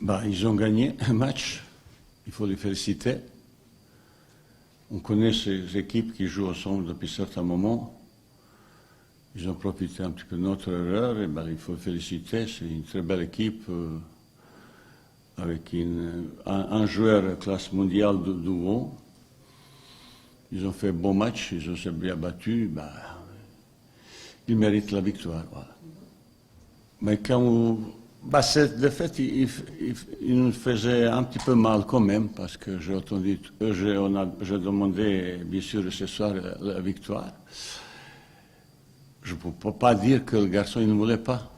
Bah, ils ont gagné un match, il faut les féliciter. On connaît ces équipes qui jouent ensemble depuis certains moments. Ils ont profité un petit peu de notre erreur et bah, il faut les féliciter. C'est une très belle équipe avec un joueur classe mondiale de haut. Ils ont fait un bon match, ils ont s'est bien battus. Bah, ils méritent la victoire. Voilà. Mais quand bah, cette défaite, il nous faisait un petit peu mal quand même, parce que j'ai entendu, j'ai demandé bien sûr ce soir la victoire. Je ne peux pas dire que le garçon il ne voulait pas.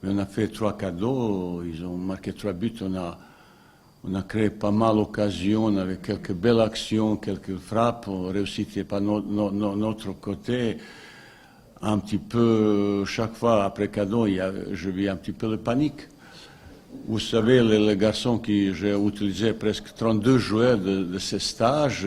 Mais on a fait 3 cadeaux, ils ont marqué 3 buts, on a créé pas mal d'occasions avec quelques belles actions, quelques frappes, on réussit par notre côté. Un petit peu, chaque fois après cadeau, je vis un petit peu de panique. Vous savez, les garçons que j'ai utilisé, presque 32 joueurs de ce stage,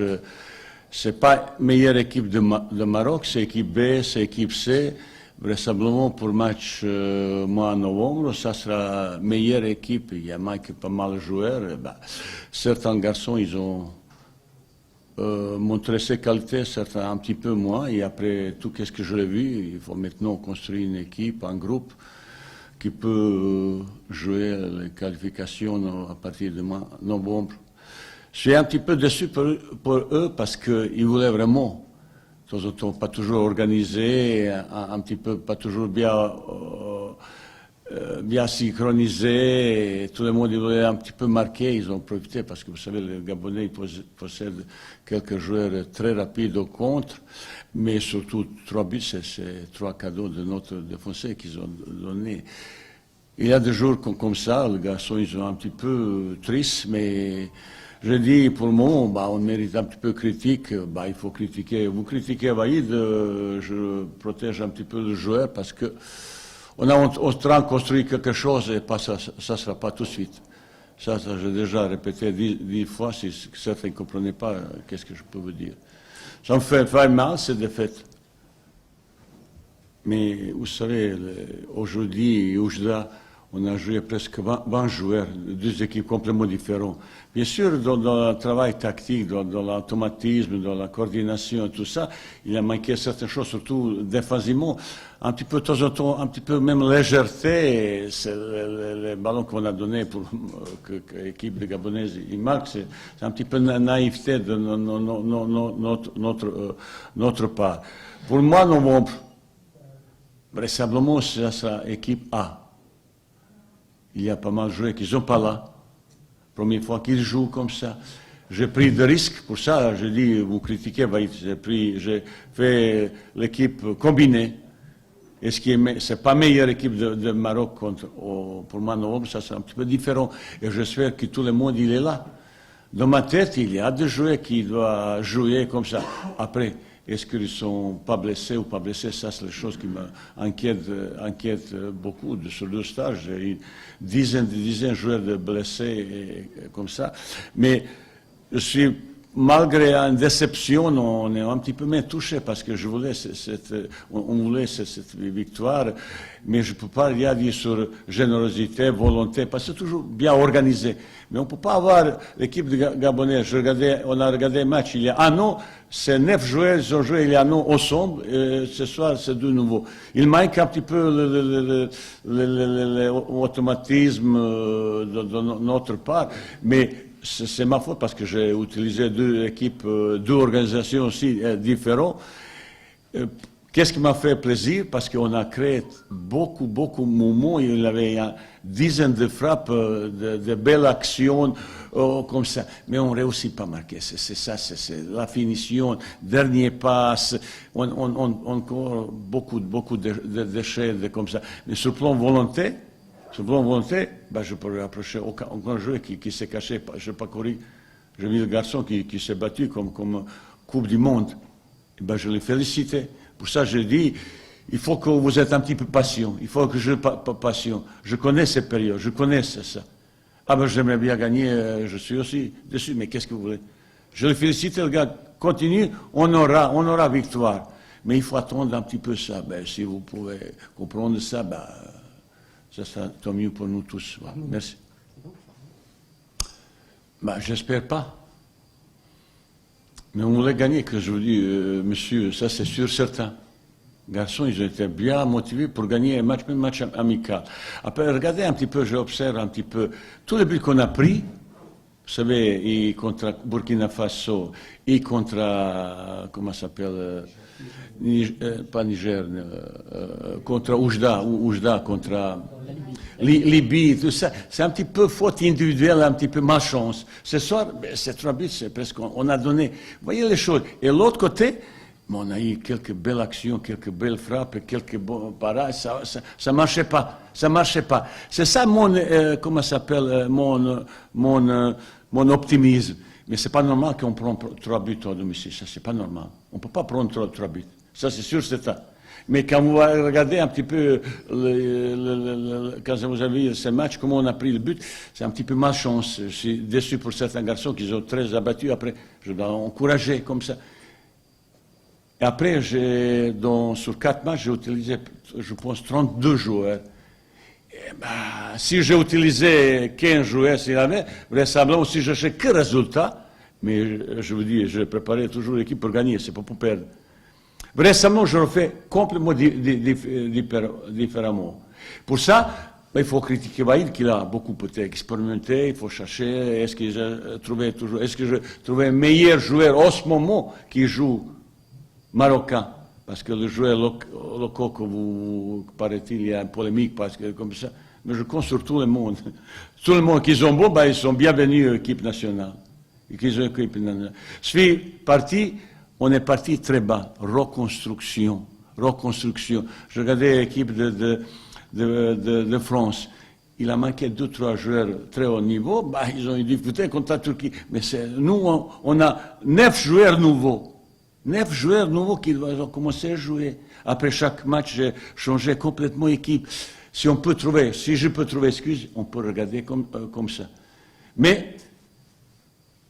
c'est pas meilleure équipe de Maroc, c'est équipe B, c'est équipe C. Vraisemblablement pour match mois novembre, ça sera meilleure équipe. Il y a pas mal de joueurs. Ben, certains garçons, ils ont montré ses qualités, certains un petit peu moins. Et après tout ce que je l'ai vu, il faut maintenant construire une équipe, un groupe qui peut jouer les qualifications à partir de mois novembre. Je suis un petit peu déçu pour eux parce qu'ils voulaient vraiment, de temps en temps, pas toujours organisé, un petit peu, pas toujours bien synchronisé. Et tout le monde voulait un petit peu marquer. Ils ont profité parce que vous savez, les Gabonais possèdent quelques joueurs très rapides au contre, mais surtout 3 buts, c'est 3 cadeaux de notre défenseur qu'ils ont donnés. Il y a des jours comme ça, les garçons, ils sont un petit peu tristes, mais je dis, pour le moment, bah, on mérite un petit peu de critique. Bah, il faut critiquer. Vous critiquez Vaïd, je protège un petit peu le joueur parce que on a en train de construire quelque chose et pas, ça ne sera pas tout de suite. Ça j'ai déjà répété 10 fois, si certains ne comprenaient pas, qu'est-ce que je peux vous dire. Ça me fait mal, cette défaite. Mais vous savez, aujourd'hui, on a joué presque 20 joueurs, 2 équipes complètement différentes. Bien sûr, dans le travail tactique, dans l'automatisme, dans la coordination, tout ça, il a manqué certaines choses, surtout défensivement. Un petit peu de temps en temps, un petit peu même légèreté. C'est les ballons qu'on a donnés pour que l'équipe de Gabonaise il marque, c'est un petit peu naïveté de notre part. Pour moi, novembre, vraisemblablement, c'est sa équipe A. Il y a pas mal de joueurs qui ne sont pas là. Première fois qu'ils jouent comme ça. J'ai pris des risques, pour ça, je dis, vous critiquez, j'ai fait l'équipe combinée. Et c'est pas meilleure équipe de Maroc pour moi, novembre, ça c'est un petit peu différent. Et j'espère que tout le monde, il est là. Dans ma tête, il y a des joueurs qui doivent jouer comme ça. Après, est-ce qu'ils ne sont pas blessés ou pas blessés? Ça, c'est les choses qui m'inquiètent beaucoup sur le stage. J'ai une dizaine de joueurs de blessés comme ça. Mais je suis, malgré une déception, on est un petit peu touché parce que on voulait cette victoire. Mais je ne peux pas rien dire sur générosité, volonté, parce que c'est toujours bien organisé. Mais on ne peut pas avoir l'équipe de Gabonais. On a regardé le match il y a un an, c'est 9 joueurs, ils ont joué il y a un an ensemble, et ce soir c'est de nouveau. Il manque un petit peu l'automatisme de notre part, mais c'est ma faute parce que j'ai utilisé 2 équipes, 2 organisations aussi différentes. Qu'est-ce qui m'a fait plaisir? Parce qu'on a créé beaucoup de moments. Il y avait une dizaine de frappes, de belles actions comme ça. Mais on ne réussit pas à marquer. C'est ça, c'est la finition, dernier passe. Encore beaucoup de déchets comme ça. Mais sur le plan volonté, ben, je peux rapprocher aucun joueur qui s'est caché. Je n'ai pas couru. J'ai vu le garçon qui s'est battu comme Coupe du Monde. Et ben, je l'ai félicité. Pour ça, je dis, il faut que vous êtes un petit peu patient. Il faut que je sois patient. Je connais ces périodes, je connais ça. Ah ben, j'aimerais bien gagner, je suis aussi déçu, mais qu'est-ce que vous voulez? Je le félicite, le gars, continue, on aura victoire. Mais il faut attendre un petit peu ça. Ben, si vous pouvez comprendre ça, ben, ça sera tant mieux pour nous tous. Voilà. Merci. Bah, j'espère pas. Mais on voulait gagner, que je vous dis, monsieur, ça c'est sûr, certain. Garçons, ils étaient bien motivés pour gagner un match, même match amical. Après, regardez un petit peu, j'observe un petit peu tous les buts qu'on a pris. Vous savez, et contre Burkina Faso, et contre, comment ça s'appelle, pas Niger, contre Oujda, contre Libye, tout ça. C'est un petit peu faute individuelle, un petit peu malchance. Ce soir, ces 3 buts, c'est presque, on a donné, vous voyez les choses. Et l'autre côté, on a eu quelques belles actions, quelques belles frappes, quelques bons parades, ça marchait pas, ça marchait pas. C'est ça mon, comment ça s'appelle, mon optimisme. Mais c'est pas normal qu'on prenne 3 buts au domicile, ça c'est pas normal. On peut pas prendre 3 buts, ça c'est sûr, c'est ça. Mais quand vous regardez un petit peu, quand vous avez vu ce match, comment on a pris le but, c'est un petit peu malchance. Je suis déçu pour certains garçons qui ont très abattus. Après, je dois encourager comme ça. Et après, sur 4 matchs, j'ai utilisé, je pense, 32 joueurs. Et ben, si j'ai utilisé 15 joueurs, s'il y avait, vraisemblablement, si je cherchais que résultat, mais je vous dis, je préparais toujours l'équipe pour gagner, c'est pas pour perdre. Vraisemblablement, je le fais complètement différemment. Pour ça, il faut critiquer Waïd, qui a beaucoup peut-être expérimenté, il faut chercher, est-ce que j'ai trouvé un meilleur joueur en ce moment qui joue marocain, parce que le joueur local, que vous, paraît-il, il y a une polémique, parce que comme ça, mais je compte sur tout le monde. Tout le monde qui sont bons, ben, ils sont bienvenus à l'équipe nationale. Je suis parti, on est parti très bas, reconstruction. Je regardais l'équipe de France, il a manqué 2-3 joueurs très haut niveau, ben, ils ont eu des difficultés contre la Turquie, mais nous, on a 9 joueurs nouveaux. 9 joueurs nouveaux qui vont commencer à jouer. Après chaque match, j'ai changé complètement d'équipe. Si je peux trouver excuse, on peut regarder comme ça. Mais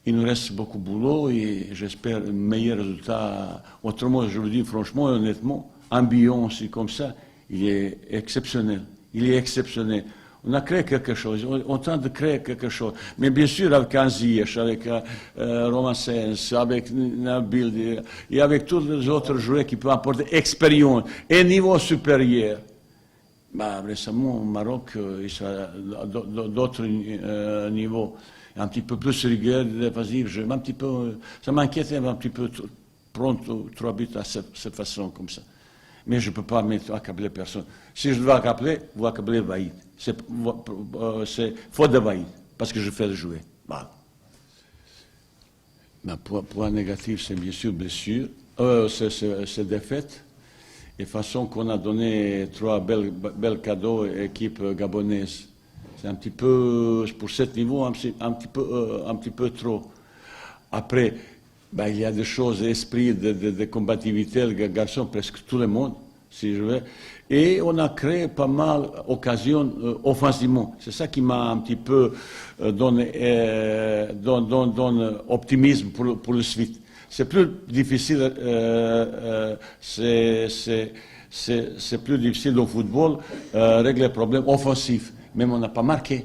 il nous reste beaucoup de boulot et j'espère un meilleur résultat. Autrement, je vous dis franchement et honnêtement, ambiance comme ça, il est exceptionnel. On a créé quelque chose, on tente de créer quelque chose. Mais bien sûr, avec Anziyech, avec Romain Sens, avec Nabil, et avec tous les autres joueurs qui peuvent apporter expérience et niveau supérieur. Bah, récemment, au Maroc, il sera d'autres niveaux, un petit peu plus rigueur, défensif. Ça m'inquiète un petit peu prendre 3 buts à cette façon, comme ça. Mais je ne peux pas accabler personne. Si je dois accabler, vous accablez Waïd. C'est faute de Waïd, parce que je fais le jouer. Voilà. Point négatif, c'est bien sûr blessure, c'est défaite. Et façon qu'on a donné 3 belles cadeaux à l'équipe gabonaise. C'est un petit peu, pour ce niveau, un petit peu trop. Après, ben, il y a des choses, esprit de combativité, les garçons, presque tout le monde, si je veux. Et on a créé pas mal d'occasions offensivement. C'est ça qui m'a un petit peu donné optimisme pour le suite. C'est plus difficile, c'est plus difficile au football régler les problèmes offensifs. Même on n'a pas marqué.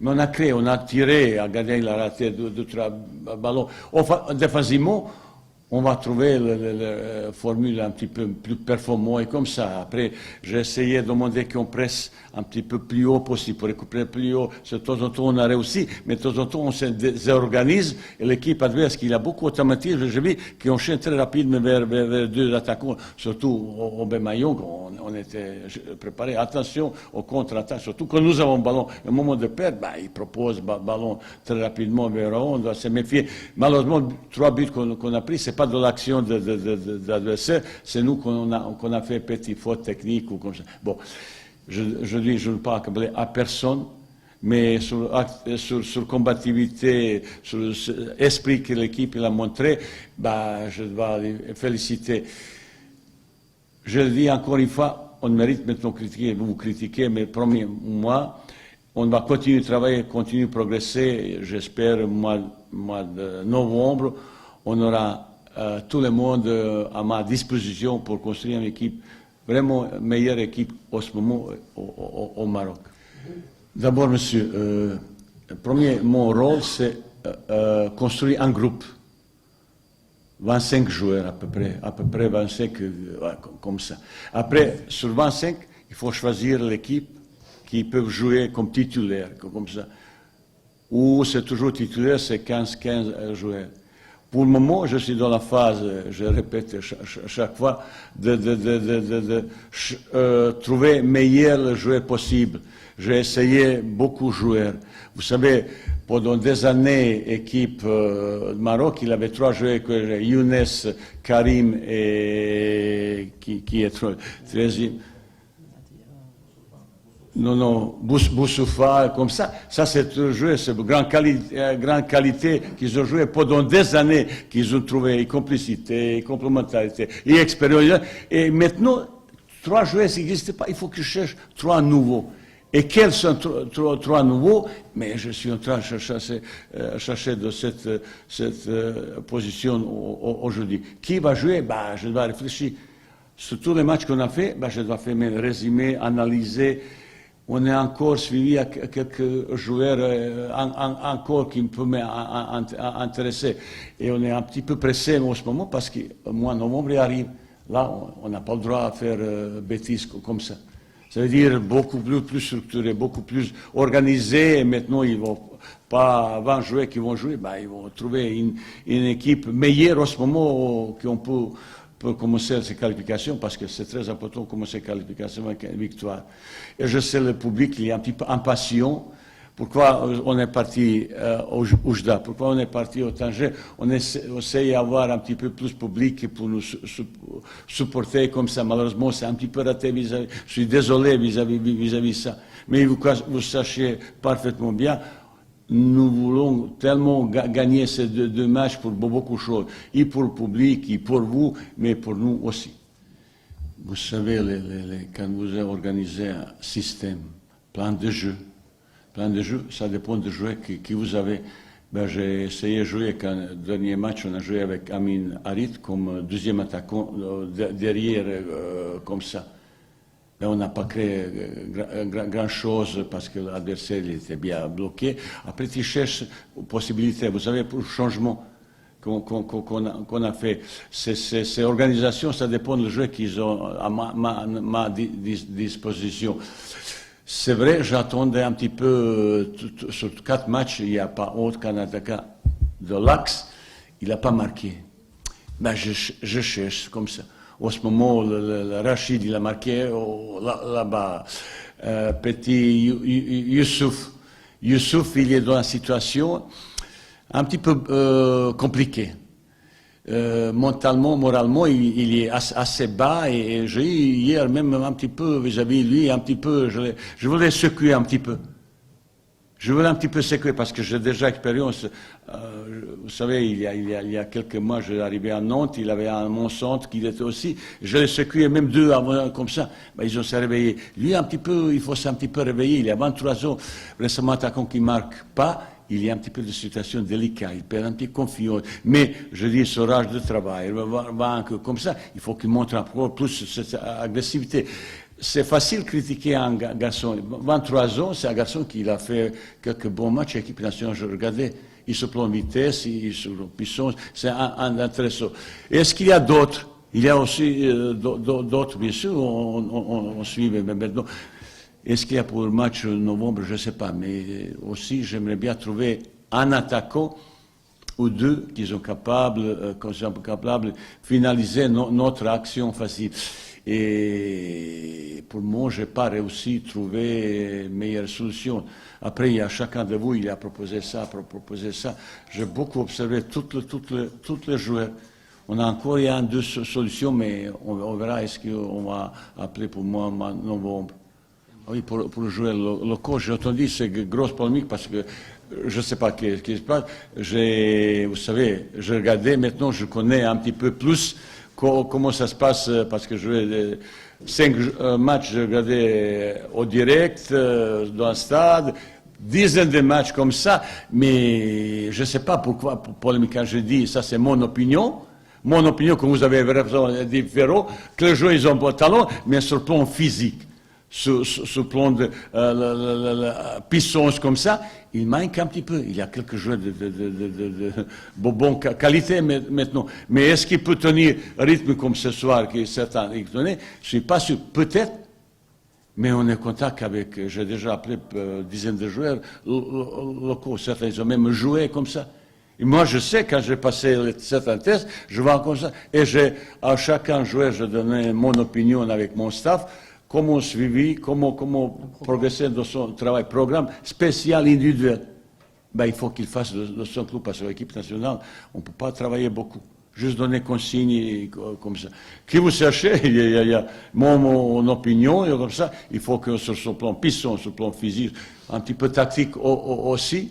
Mais on a créé, on a tiré, il a raté 2-3 ballons. Défensivement, on va trouver la formule un petit peu plus performante et comme ça. Après, j'ai essayé de demander qu'on presse un petit peu plus haut possible, pour récupérer plus haut. De temps en temps, on a réussi, mais de temps en temps, on se désorganise et l'équipe adverse, qui a beaucoup d'automatisme, j'ai vu, qui enchaîne très rapidement vers 2 attaquants, surtout au Bemayong, on était préparé. Attention au contre-attaque, surtout quand nous avons le ballon. Au moment de perdre, il propose le ballon très rapidement vers on doit se méfier. Malheureusement, 3 buts qu'on a pris, c'est pas de l'action de l'adversaire, c'est nous qu'on a fait petite faute technique ou comme ça. Bon, je ne veux pas accabler à personne, mais sur combativité, sur l'esprit que l'équipe a montré, je dois les féliciter. Je le dis encore une fois, on mérite maintenant critiquer, vous critiquez, mais premier mois, on va continuer de travailler, continuer de progresser. J'espère, mois de novembre, on aura tout le monde à ma disposition pour construire une équipe, vraiment meilleure équipe en ce moment au Maroc. D'abord, monsieur, mon rôle, c'est construit un groupe. 25 joueurs à peu près 25, comme ça. Après, sur 25, il faut choisir l'équipe qui peuvent jouer comme titulaire, comme ça. Ou c'est toujours titulaire, c'est 15 joueurs. Pour le moment, je suis dans la phase, je répète chaque fois, de trouver meilleur joueur possible. J'ai essayé beaucoup de joueurs. Vous savez, pendant des années, équipe Maroc, il avait 3 joueurs, Younes, Karim et qui est 13e. Non, Boussoufa, comme ça. Ça, c'est un joueur, c'est grande qualité qu'ils ont joué pendant des années, qu'ils ont trouvé complicité, complémentarité et expérience. Et maintenant, 3 joueurs, ça n'existe pas. Il faut que je cherche 3 nouveaux. Et quels sont 3 nouveaux? Mais je suis en train de chercher de cette position aujourd'hui. Qui va jouer? Je dois réfléchir. Sur tous les matchs qu'on a fait, je dois faire mes résumés, analyser. On est encore suivi à quelques joueurs encore qui peuvent m'intéresser. Et on est un petit peu pressé en ce moment parce que le mois de novembre arrive. Là, on n'a pas le droit à faire bêtises comme ça. Ça veut dire beaucoup plus structuré, beaucoup plus organisé. Et maintenant, ils vont pas 20 joueurs qui vont jouer, ils vont trouver une équipe meilleure en ce moment qu'on peut commencer ces qualifications, parce que c'est très important de commencer les qualifications avec une victoire. Et je sais, le public, il est un petit peu impatient. Pourquoi on est parti au Oujda? Pourquoi on est parti au Tanger? On essaye d'avoir un petit peu plus de public pour nous supporter comme ça. Malheureusement, c'est un petit peu raté vis-à-vis. Je suis désolé vis-à-vis de ça. Mais vous sachez parfaitement bien, nous voulons tellement gagner ces deux matchs pour beaucoup de choses, et pour le public, et pour vous, mais pour nous aussi. Vous savez, quand vous avez organisé un système, plan de jeu, ça dépend du joueur que vous avez. J'ai essayé de jouer quand le dernier match, on a joué avec Amin Harit comme deuxième attaquant derrière, comme ça. Mais on n'a pas créé grand-chose parce que l'adversaire était bien bloqué. Après, tu cherches possibilités. Vous savez, pour le changement qu'on a fait, ces organisations, ça dépend du jeu qu'ils ont à ma disposition. C'est vrai, j'attendais un petit peu, sur 4 matchs, il n'y a pas autre qu'un attaquant de l'axe, il n'a pas marqué. Je cherche comme ça. En ce moment, le Rachid, il a marqué là-bas. Petit Youssouf. Youssouf, il est dans une situation un petit peu compliquée. Mentalement, moralement, il est assez bas et j'ai eu hier même un petit peu vis-à-vis de lui, un petit peu, je voulais secouer un petit peu. Je voulais un petit peu secouer parce que j'ai déjà expérience. Vous savez, il y a quelques mois, je suis arrivé à Nantes, il avait un mon centre qui était aussi. Je l'ai secoué, même 2 avant, comme ça. Ils ont s'est réveillés. Lui, un petit peu, il faut s'un petit peu réveiller. Il a 23 ans. Récemment, attaquant qui ne marque pas, il y a un petit peu de situation délicate. Il perd un petit confiance. Mais, je dis, ce rage de travail, comme ça, il faut qu'il montre encore plus cette agressivité. C'est facile de critiquer un garçon. 23 ans, c'est un garçon qui a fait quelques bons matchs à l'équipe nationale. Je regardais, il se prend en vitesse, il se prend en puissance. C'est un intéressant. Est-ce qu'il y a d'autres? Il y a aussi d'autres, bien sûr, on suit maintenant. Est-ce qu'il y a pour le match de novembre? Je ne sais pas. Mais aussi, j'aimerais bien trouver un attaquant ou 2 qui sont capables de finaliser notre action facile. Et pour moi, je n'ai pas réussi à trouver une meilleure solution. Après, il y a chacun de vous, il a proposé ça. J'ai beaucoup observé tous les joueurs. On a encore 2 solutions, mais on verra est-ce qu'on va appeler pour moi en novembre. Oui, pour le joueur local, j'ai entendu ces grosses polémiques parce que je ne sais pas ce qui se passe. Vous savez, je regardais, maintenant je connais un petit peu plus comment ça se passe, parce que je jouais 5 matchs, je regardais au direct, dans le stade, dizaines de matchs comme ça, mais je ne sais pas pourquoi, polémique, quand je dis, ça c'est mon opinion, comme vous avez raison, différent, que les joueurs ils ont bon talent, mais sur le plan physique. ce plan de puissance comme ça, il manque un petit peu. Il y a quelques joueurs de bonne qualité maintenant. Mais est-ce qu'il peut tenir rythme comme ce soir, qui est certain, je ne suis pas sûr. Peut-être, mais on est en contact avec, j'ai déjà appelé dizaines de joueurs locaux. Certains, ils ont même joué comme ça. Et moi, je sais, quand j'ai passé certains tests, je vois comme ça. Et à chacun joueur, je donnais mon opinion avec mon staff, comment suivi, comment progresser dans son travail, programme spécial, individuel. Ben, il faut qu'il fasse de son club, parce que l'équipe nationale, on ne peut pas travailler beaucoup. Juste donner consigne comme ça. Qui vous cherchez, il y a mon opinion, et comme ça, il faut que sur ce plan puissant, sur le plan physique, un petit peu tactique aussi,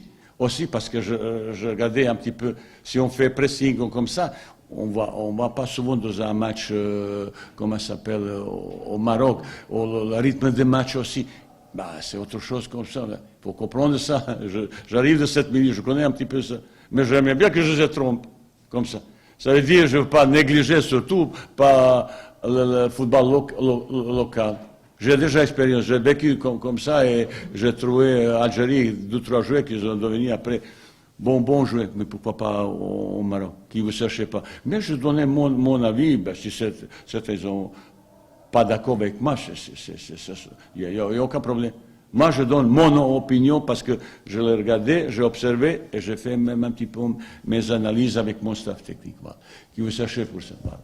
parce que je regardais un petit peu, si on fait pressing comme ça, on va pas souvent dans un match, comment ça s'appelle, au Maroc, le rythme des matchs aussi. Bah, c'est autre chose comme ça. Il faut comprendre ça. J'arrive de cette milieu, je connais un petit peu ça. Mais j'aimerais bien que je se trompe, comme ça. Ça veut dire que je ne veux pas négliger surtout pas le football local. J'ai déjà expérience, j'ai vécu comme ça et j'ai trouvé Algérie 2-3 joueurs qui sont devenus après bon joueurs, mais pourquoi pas au Maroc, qui ne vous cherchez pas. Mais je donnais mon avis, ben, si certains ne sont pas d'accord avec moi, il n'y a aucun problème. Moi, je donne mon opinion parce que je l'ai regardé, j'ai observé et j'ai fait même un petit peu mes analyses avec mon staff technique. Voilà. Qui vous cherchez pour ça. Voilà.